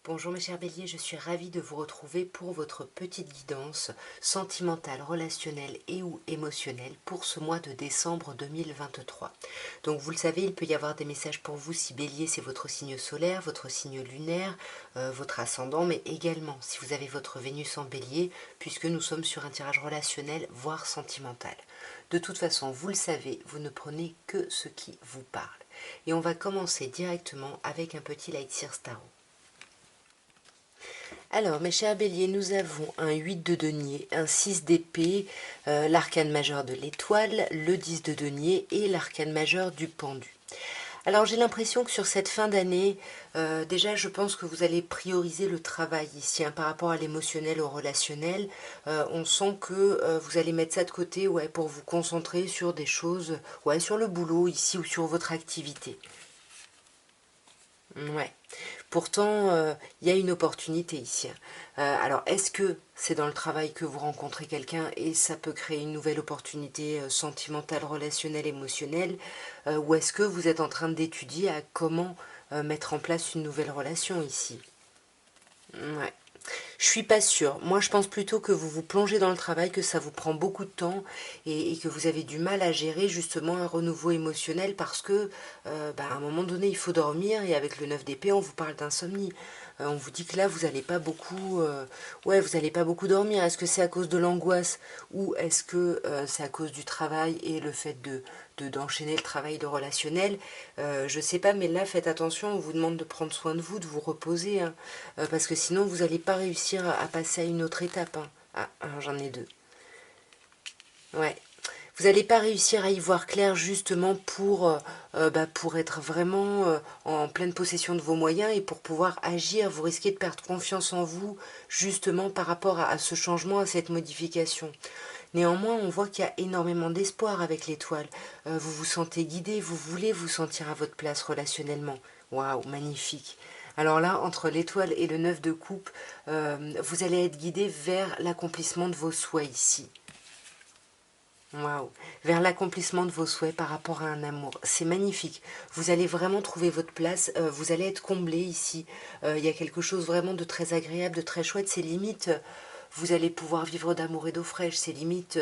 Bonjour mes chers béliers, je suis ravie de vous retrouver pour votre petite guidance sentimentale, relationnelle et ou émotionnelle pour ce mois de décembre 2023. Donc vous le savez, il peut y avoir des messages pour vous si bélier c'est votre signe solaire, votre signe lunaire, votre ascendant, mais également si vous avez votre Vénus en bélier, puisque nous sommes sur un tirage relationnel, voire sentimental. De toute façon, vous le savez, vous ne prenez que ce qui vous parle. Et on va commencer directement avec un petit Light Seer Tarot. Alors, mes chers béliers, nous avons un 8 de denier, un 6 d'épée, l'arcane majeur de l'étoile, le 10 de denier et l'arcane majeur du pendu. Alors, j'ai l'impression que sur cette fin d'année, déjà, je pense que vous allez prioriser le travail ici, par rapport à l'émotionnel, au relationnel. On sent que vous allez mettre ça de côté, ouais, pour vous concentrer sur des choses, ouais, sur le boulot ici ou sur votre activité. Ouais. Pourtant, il y a une opportunité ici. Alors, est-ce que c'est dans le travail que vous rencontrez quelqu'un et ça peut créer une nouvelle opportunité sentimentale, relationnelle, émotionnelle, ou est-ce que vous êtes en train d'étudier à comment mettre en place une nouvelle relation ici? Ouais. Je suis pas sûre. Moi, je pense plutôt que vous vous plongez dans le travail, que ça vous prend beaucoup de temps et que vous avez du mal à gérer justement un renouveau émotionnel parce que, à un moment donné, il faut dormir et avec le 9 d'épée, on vous parle d'insomnie. On vous dit que là, vous n'allez pas beaucoup, ouais, vous n'allez pas beaucoup dormir. Est-ce que c'est à cause de l'angoisse ou est-ce que c'est à cause du travail et le fait d'enchaîner le travail de relationnel? Je sais pas, mais là, faites attention. On vous demande de prendre soin de vous, de vous reposer, hein, parce que sinon, vous n'allez pas réussir à passer à une autre étape, hein. Ah, j'en ai deux. Ouais. Vous n'allez pas réussir à y voir clair justement pour être vraiment en pleine possession de vos moyens et pour pouvoir agir. Vous risquez de perdre confiance en vous justement par rapport à ce changement, à cette modification. Néanmoins, on voit qu'il y a énormément d'espoir avec l'étoile. Vous vous sentez guidé, vous voulez vous sentir à votre place relationnellement. Waouh, magnifique. Alors là, entre l'étoile et le 9 de coupe, vous allez être guidé vers l'accomplissement de vos souhaits ici. Waouh, vers l'accomplissement de vos souhaits par rapport à un amour. C'est magnifique. Vous allez vraiment trouver votre place. Vous allez être comblé ici. Il y a quelque chose vraiment de très agréable, de très chouette. C'est limite, vous allez pouvoir vivre d'amour et d'eau fraîche. C'est limite,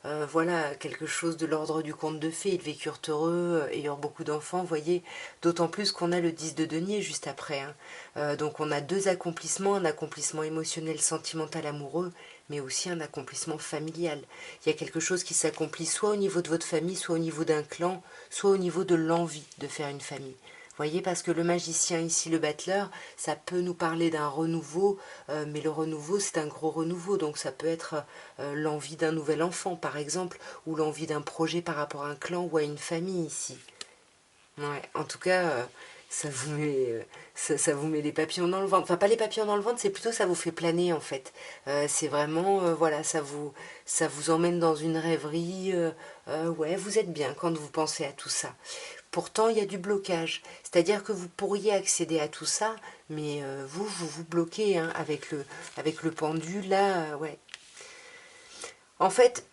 voilà, quelque chose de l'ordre du conte de fées. Ils vécurent heureux, ayant beaucoup d'enfants, vous voyez. D'autant plus qu'on a le 10 de denier juste après, hein. Donc on a deux accomplissements, un accomplissement émotionnel, sentimental, amoureux, mais aussi un accomplissement familial. Il y a quelque chose qui s'accomplit soit au niveau de votre famille, soit au niveau d'un clan, soit au niveau de l'envie de faire une famille. Vous voyez, parce que le magicien ici, le battleur, ça peut nous parler d'un renouveau, mais le renouveau, c'est un gros renouveau, donc ça peut être l'envie d'un nouvel enfant, par exemple, ou l'envie d'un projet par rapport à un clan ou à une famille ici. Ouais, en tout cas, ça vous met les papillons dans le ventre. Enfin, pas les papillons dans le ventre, c'est plutôt ça vous fait planer en fait. C'est vraiment, voilà, ça vous emmène dans une rêverie. Ouais, vous êtes bien quand vous pensez à tout ça. Pourtant, il y a du blocage. C'est-à-dire que vous pourriez accéder à tout ça, mais vous bloquez, hein, avec le pendu, là, ouais. En fait,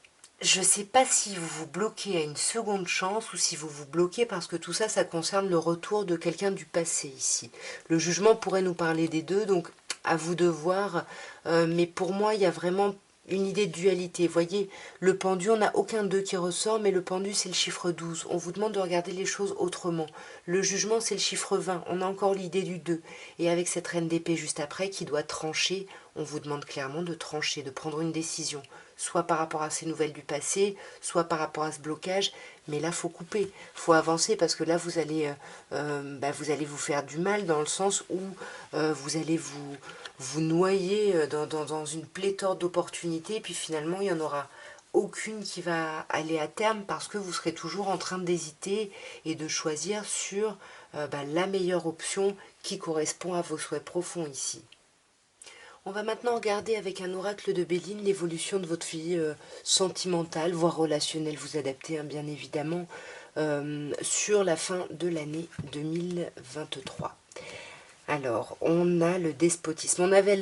je ne sais pas si vous vous bloquez à une seconde chance ou si vous vous bloquez parce que tout ça, ça concerne le retour de quelqu'un du passé ici. Le jugement pourrait nous parler des deux, donc à vous de voir. Mais pour moi, il y a vraiment une idée de dualité. Vous voyez, le pendu, on n'a aucun d'eux qui ressort, mais le pendu, c'est le chiffre 12. On vous demande de regarder les choses autrement. Le jugement, c'est le chiffre 20. On a encore l'idée du 2. Et avec cette reine d'épée juste après qui doit trancher, on vous demande clairement de trancher, de prendre une décision, soit par rapport à ces nouvelles du passé, soit par rapport à ce blocage. Mais là, faut couper, faut avancer parce que là, vous allez vous faire du mal dans le sens où vous allez vous noyer dans une pléthore d'opportunités. Et puis finalement, il n'y en aura aucune qui va aller à terme parce que vous serez toujours en train d'hésiter et de choisir sur la meilleure option qui correspond à vos souhaits profonds ici. On va maintenant regarder avec un oracle de Béline l'évolution de votre vie sentimentale, voire relationnelle, vous adaptez, hein, bien évidemment, sur la fin de l'année 2023. Alors, on a le despotisme. On avait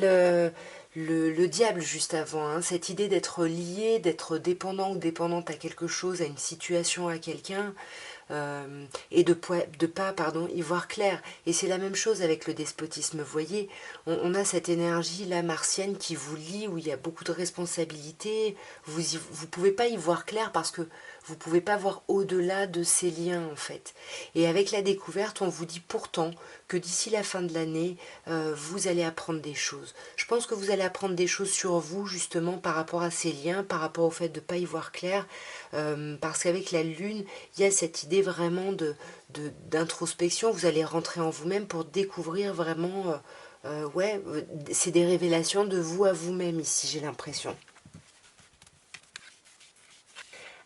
le diable juste avant, hein, cette idée d'être lié, d'être dépendant ou dépendante à quelque chose, à une situation, à quelqu'un. et de pas pardon, y voir clair. Et c'est la même chose avec le despotisme, vous voyez, on a cette énergie là martienne qui vous lie, où il y a beaucoup de responsabilités, vous pouvez pas y voir clair parce que vous pouvez pas voir au-delà de ces liens en fait. Et avec la découverte, on vous dit pourtant que d'ici la fin de l'année, vous allez apprendre des choses. Je pense que vous allez apprendre des choses sur vous justement par rapport à ces liens, par rapport au fait de ne pas y voir clair, parce qu'avec la lune, il y a cette idée vraiment d'introspection. Vous allez rentrer en vous-même pour découvrir vraiment, ouais, c'est des révélations de vous à vous-même ici, j'ai l'impression.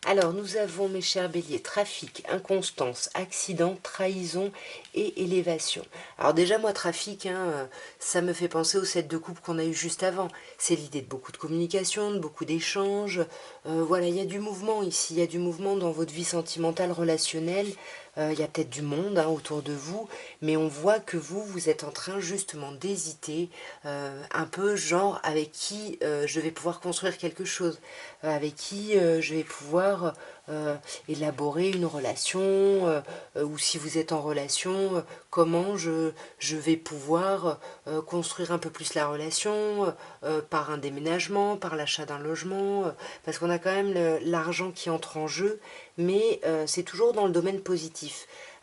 Alors, nous avons, mes chers béliers, trafic, inconstance, accident, trahison et élévation. Alors déjà, moi, trafic, ça me fait penser au set de coupe qu'on a eu juste avant. C'est l'idée de beaucoup de communication, de beaucoup d'échanges. Voilà, il y a du mouvement ici, il y a du mouvement dans votre vie sentimentale, relationnelle. Il y a peut-être du monde autour de vous, mais on voit que vous êtes en train justement d'hésiter, un peu genre avec qui je vais pouvoir construire quelque chose, avec qui je vais pouvoir élaborer une relation, ou si vous êtes en relation, comment je vais pouvoir construire un peu plus la relation, par un déménagement, par l'achat d'un logement, parce qu'on a quand même l'argent qui entre en jeu, mais c'est toujours dans le domaine positif.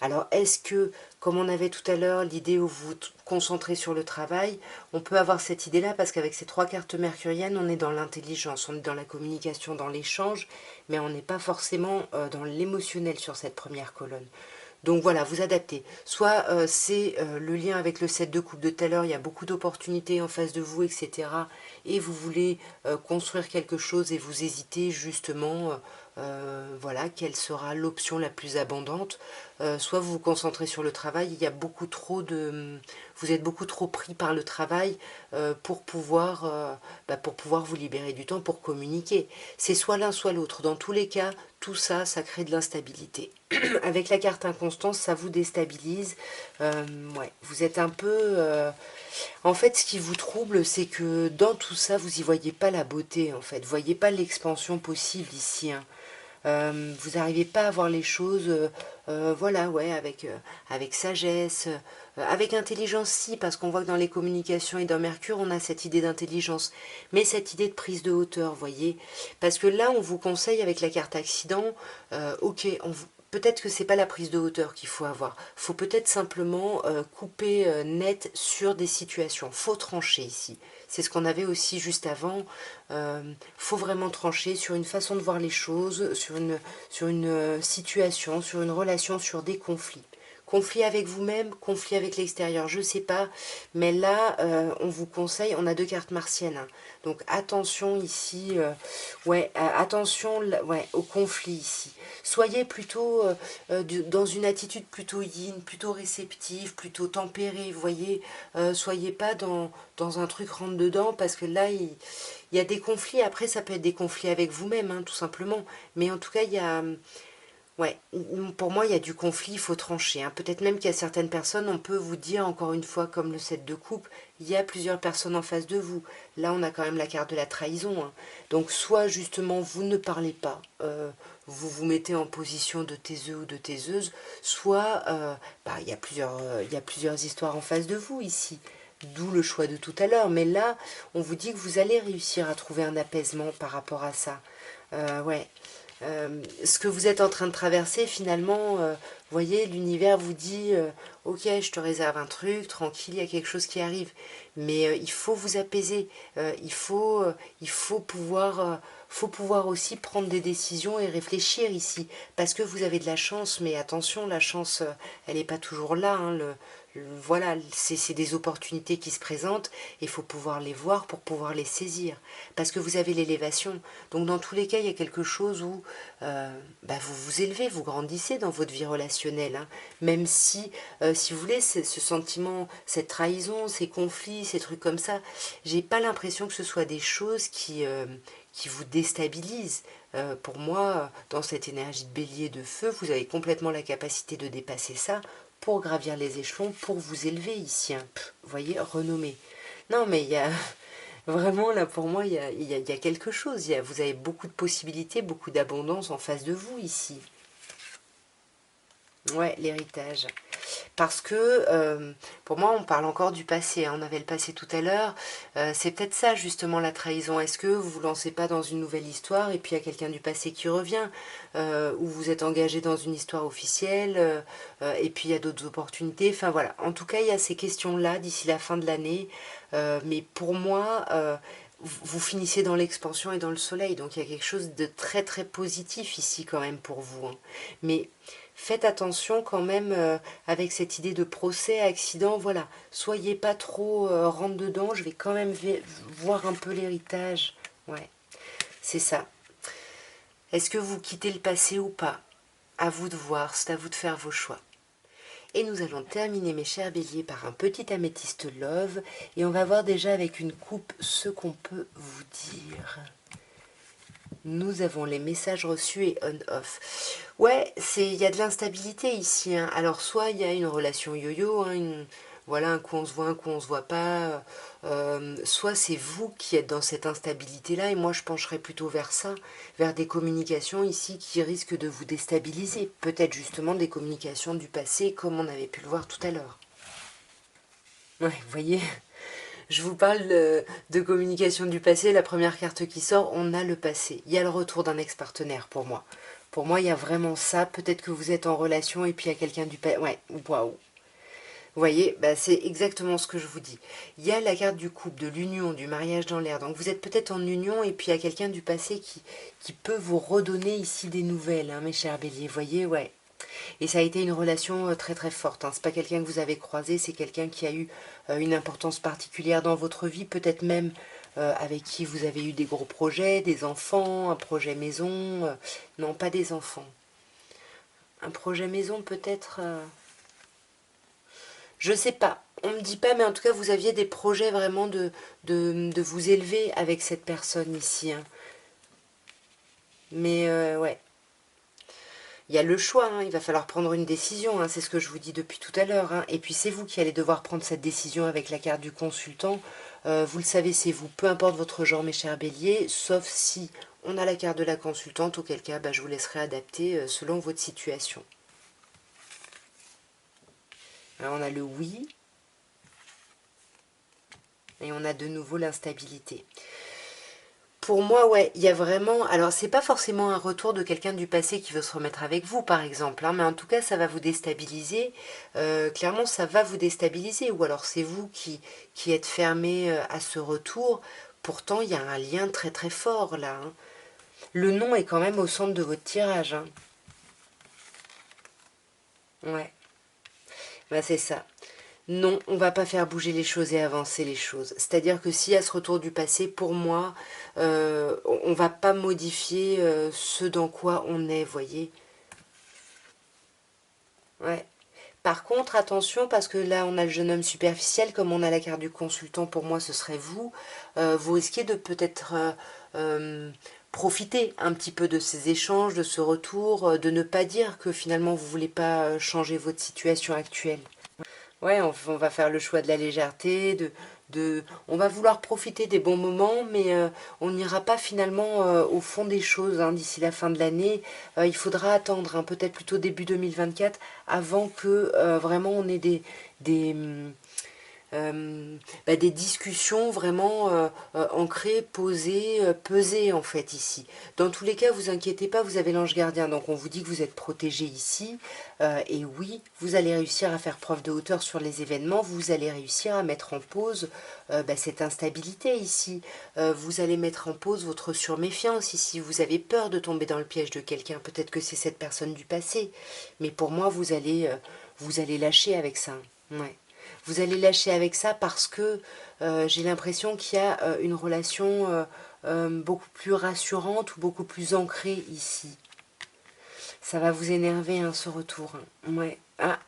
Alors est-ce que, comme on avait tout à l'heure l'idée où vous vous concentrez sur le travail, on peut avoir cette idée-là parce qu'avec ces trois cartes mercuriennes, on est dans l'intelligence, on est dans la communication, dans l'échange, mais on n'est pas forcément dans l'émotionnel sur cette première colonne. Donc voilà, vous adaptez. Soit c'est le lien avec le set de coupe de tout à l'heure, il y a beaucoup d'opportunités en face de vous, etc. Et vous voulez construire quelque chose et vous hésitez justement, voilà, quelle sera l'option la plus abondante. Soit vous vous concentrez sur le travail, il y a beaucoup trop de... Vous êtes beaucoup trop pris par le travail pour pouvoir vous libérer du temps pour communiquer. C'est soit l'un, soit l'autre. Dans tous les cas, tout ça, ça crée de l'instabilité. Avec la carte inconstance, ça vous déstabilise. Ouais, vous êtes un peu... En fait, ce qui vous trouble, c'est que dans tout ça, vous y voyez pas la beauté, en fait. Vous voyez pas l'expansion possible ici, hein. Vous n'arrivez pas à voir les choses, voilà, ouais, avec sagesse, avec intelligence, si, parce qu'on voit que dans les communications et dans Mercure, on a cette idée d'intelligence, mais cette idée de prise de hauteur, voyez, parce que là, on vous conseille avec la carte accident, ok, peut-être que c'est pas la prise de hauteur qu'il faut avoir. Faut peut-être simplement couper net sur des situations. Faut trancher ici. C'est ce qu'on avait aussi juste avant. Faut vraiment trancher sur une façon de voir les choses, sur une situation, sur une relation, sur des conflits. Conflit avec vous-même, conflit avec l'extérieur, je sais pas. Mais là, on vous conseille, on a deux cartes martiennes, hein. Donc attention ici, ouais, attention ouais, au conflit ici. Soyez plutôt dans une attitude plutôt yin, plutôt réceptive, plutôt tempérée, vous voyez. Soyez pas dans un truc rentre dedans, parce que là, il y a des conflits. Après, ça peut être des conflits avec vous-même, hein, tout simplement. Mais en tout cas, il y a... Ouais, pour moi, il y a du conflit, il faut trancher, hein. Peut-être même qu'il y a certaines personnes, on peut vous dire, encore une fois, comme le set de coupe, il y a plusieurs personnes en face de vous. Là, on a quand même la carte de la trahison, hein. Donc, soit justement, vous ne parlez pas, vous vous mettez en position de taiseux ou de taiseuse, soit il y a plusieurs histoires en face de vous ici. D'où le choix de tout à l'heure. Mais là, on vous dit que vous allez réussir à trouver un apaisement par rapport à ça. Ouais. Ce que vous êtes en train de traverser, finalement, vous voyez, l'univers vous dit ok, je te réserve un truc, tranquille, il y a quelque chose qui arrive. Mais il faut vous apaiser. Il faut pouvoir aussi prendre des décisions et réfléchir ici. Parce que vous avez de la chance, mais attention, la chance, elle n'est pas toujours là, hein. Voilà, c'est des opportunités qui se présentent, et il faut pouvoir les voir pour pouvoir les saisir. Parce que vous avez l'élévation. Donc dans tous les cas, il y a quelque chose où vous vous élevez, vous grandissez dans votre vie relationnelle, hein. Même si vous voulez, ce sentiment, cette trahison, ces conflits, ces trucs comme ça, j'ai pas l'impression que ce soit des choses qui vous déstabilisent. Pour moi, dans cette énergie de bélier de feu, vous avez complètement la capacité de dépasser ça pour gravir les échelons, pour vous élever ici, hein. Vous voyez, renommé. Non, mais il y a vraiment là pour moi, il y a quelque chose. Vous avez beaucoup de possibilités, beaucoup d'abondance en face de vous ici. Ouais, l'héritage. Parce que, pour moi, on parle encore du passé, hein, on avait le passé tout à l'heure, c'est peut-être ça justement la trahison. Est-ce que vous vous lancez pas dans une nouvelle histoire et puis il y a quelqu'un du passé qui revient, ou vous êtes engagé dans une histoire officielle, et puis il y a d'autres opportunités, enfin voilà. En tout cas, il y a ces questions-là d'ici la fin de l'année, mais pour moi, vous finissez dans l'expansion et dans le soleil, donc il y a quelque chose de très très positif ici quand même pour vous, hein. Mais faites attention quand même avec cette idée de procès, accident, voilà. Soyez pas trop rentre dedans, je vais quand même voir un peu l'héritage. Ouais, c'est ça. Est-ce que vous quittez le passé ou pas? À vous de voir, c'est à vous de faire vos choix. Et nous allons terminer, mes chers béliers, par un petit améthyste love. Et on va voir déjà avec une coupe ce qu'on peut vous dire. Nous avons les messages reçus et on-off. Ouais, il y a de l'instabilité ici, hein. Alors, soit il y a une relation yo-yo, hein, voilà, un coup on se voit, un coup on se voit pas. Soit c'est vous qui êtes dans cette instabilité-là, et moi je pencherais plutôt vers ça, vers des communications ici qui risquent de vous déstabiliser. Peut-être justement des communications du passé, comme on avait pu le voir tout à l'heure. Ouais, vous voyez, je vous parle de communication du passé, la première carte qui sort, on a le passé. Il y a le retour d'un ex-partenaire pour moi. Pour moi, il y a vraiment ça. Peut-être que vous êtes en relation et puis il y a quelqu'un du passé. Ouais, waouh. Vous voyez, bah, c'est exactement ce que je vous dis. Il y a la carte du couple, de l'union, du mariage dans l'air. Donc vous êtes peut-être en union et puis il y a quelqu'un du passé qui peut vous redonner ici des nouvelles, hein, mes chers béliers. Vous voyez, ouais. Et ça a été une relation très très forte, hein. C'est pas quelqu'un que vous avez croisé, c'est quelqu'un qui a eu une importance particulière dans votre vie, peut-être même avec qui vous avez eu des gros projets, des enfants, un projet maison. Non, pas des enfants. Un projet maison peut-être. Je sais pas. On me dit pas, mais en tout cas, vous aviez des projets vraiment de vous élever avec cette personne ici, hein. Mais ouais. Il y a le choix, hein, il va falloir prendre une décision, hein, c'est ce que je vous dis depuis tout à l'heure, hein. Et puis c'est vous qui allez devoir prendre cette décision avec la carte du consultant. Vous le savez, c'est vous, peu importe votre genre, mes chers béliers, sauf si on a la carte de la consultante, auquel cas bah, je vous laisserai adapter selon votre situation. Alors, on a le oui, et on a de nouveau l'instabilité. Pour moi, ouais, il y a vraiment... Alors, c'est pas forcément un retour de quelqu'un du passé qui veut se remettre avec vous, par exemple, hein, mais en tout cas, ça va vous déstabiliser. Clairement, ça va vous déstabiliser. Ou alors, c'est vous qui êtes fermé à ce retour. Pourtant, il y a un lien très très fort, là, hein. Le nom est quand même au centre de votre tirage, hein. Ouais, bah c'est ça. Non, on va pas faire bouger les choses et avancer les choses. C'est-à-dire que s'il y a ce retour du passé, pour moi, on va pas modifier ce dans quoi on est, voyez. Ouais. Par contre, attention, parce que là, on a le jeune homme superficiel, comme on a la carte du consultant, pour moi, ce serait vous. Vous risquez de peut-être euh, profiter un petit peu de ces échanges, de ce retour, de ne pas dire que finalement, vous voulez pas changer votre situation actuelle. Ouais, on va faire le choix de la légèreté, on va vouloir profiter des bons moments, mais on n'ira pas finalement au fond des choses, hein, d'ici la fin de l'année. Il faudra attendre, hein, peut-être plutôt début 2024, avant que vraiment on ait des discussions vraiment ancrées, posées, pesées en fait ici. Dans tous les cas, vous inquiétez pas, vous avez l'ange gardien, donc on vous dit que vous êtes protégé ici, et oui, vous allez réussir à faire preuve de hauteur sur les événements, vous allez réussir à mettre en pause cette instabilité ici, vous allez mettre en pause votre surméfiance ici, vous avez peur de tomber dans le piège de quelqu'un, peut-être que c'est cette personne du passé, mais pour moi, vous allez lâcher avec ça. Ouais. Vous allez lâcher avec ça parce que j'ai l'impression qu'il y a une relation beaucoup plus rassurante ou beaucoup plus ancrée ici. Ça va vous énerver, hein, ce retour, hein. Ouais. Ah,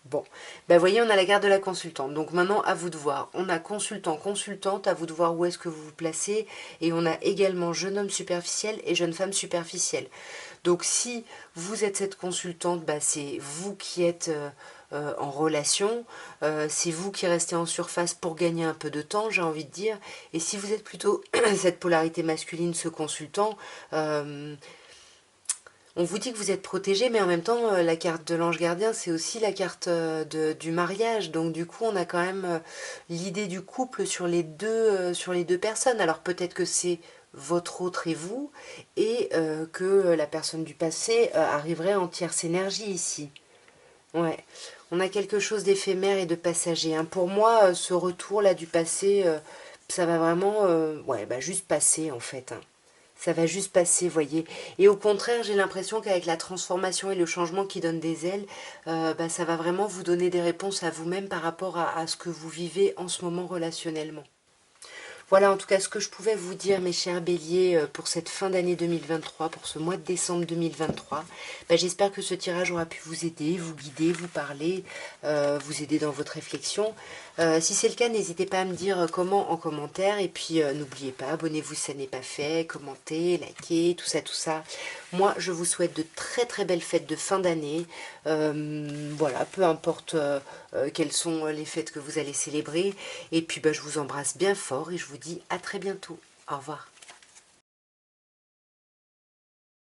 bon. Ben, vous voyez, on a la carte de la consultante. Donc maintenant, à vous de voir. On a consultant, consultante, à vous de voir où est-ce que vous vous placez. Et on a également jeune homme superficiel et jeune femme superficielle. Donc si vous êtes cette consultante, bah, c'est vous qui êtes en relation, c'est vous qui restez en surface pour gagner un peu de temps, j'ai envie de dire. Et si vous êtes plutôt cette polarité masculine, ce consultant, On vous dit que vous êtes protégé, mais en même temps, la carte de l'ange gardien, c'est aussi la carte du mariage. Donc du coup, on a quand même l'idée du couple sur les deux personnes. Alors peut-être que c'est votre autre et vous, et que la personne du passé arriverait en tierce énergie ici. Ouais, on a quelque chose d'éphémère et de passager, hein. Pour moi, ce retour-là du passé, ça va vraiment ouais, bah, juste passer en fait, hein. Ça va juste passer, voyez. Et au contraire, j'ai l'impression qu'avec la transformation et le changement qui donne des ailes, bah, ça va vraiment vous donner des réponses à vous-même par rapport à ce que vous vivez en ce moment relationnellement. Voilà en tout cas ce que je pouvais vous dire, mes chers béliers, pour cette fin d'année 2023, pour ce mois de décembre 2023. Ben, j'espère que ce tirage aura pu vous aider, vous guider, vous parler, vous aider dans votre réflexion. Si c'est le cas, n'hésitez pas à me dire comment en commentaire. Et puis n'oubliez pas, abonnez-vous si ça n'est pas fait, commentez, likez, tout ça, tout ça. Moi, je vous souhaite de très très belles fêtes de fin d'année. Voilà, peu importe quelles sont les fêtes que vous allez célébrer. Et puis, bah, je vous embrasse bien fort et je vous dis à très bientôt. Au revoir.